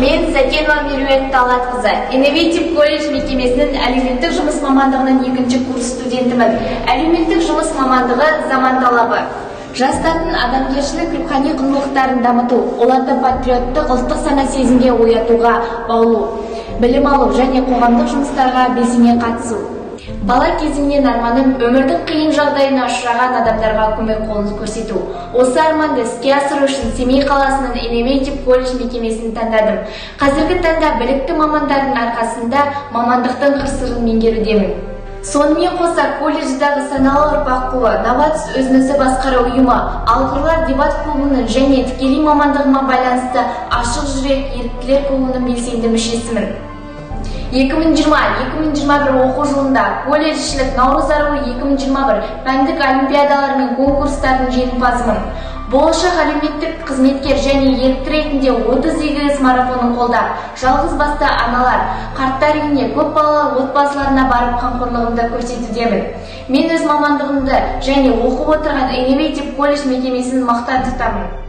Мен Сәкенова Меруерт Талғатқызы, Innovative колледж мекемесінің әлеуметтік жұмыс мамандығының 2-ші курс студентімін. Әлеуметтік жұмыс мамандығы заман талабы. Жастардың адамгершілік рухани құндылықтарын дамыту, оларды патриоттық ұлттық сана сезімге оятуға баулу, білім алу және қоғамдық жұмыстарға белсене қатысу. Бала кезімнен арманым өмірдің қиын жағдайына ұшыраған адамдарға көмек қолын көрсету. Осы арманды іске асыру үшін Семей қаласының Innovative колледж мекемесін таңдадым. Қазіргі таңда білікті мамандардың арқасында мамандықтың қыр-сырын меңгерудемін. Сонымен қоса колледждағы саналы ұрпақ клубы, Новатус өзін-өзі басқару ұйымы, Алғырлар дебат клубының және тікелей мамандығыма байланысты ашық жүрек еріктілер клубының белсенді мүшесімін. 2020-2021 оқу жылында колледжшілік Наурыз аруы 2021 пәндік олимпиадалар мен конкурстардың жеңімпазымын. Болашақ әлеуметтік қызметкер және ерікті ретінде 30 игі іс марафонын қолдап, жалғыз басты аналар, қарттар үйіне, көп балалы отбасыларына барып қамқорлығымды көрсетудемін. Мен өз мамандығымды және оқып отырған Innovative колледж мекемесін мақтан тұтамын.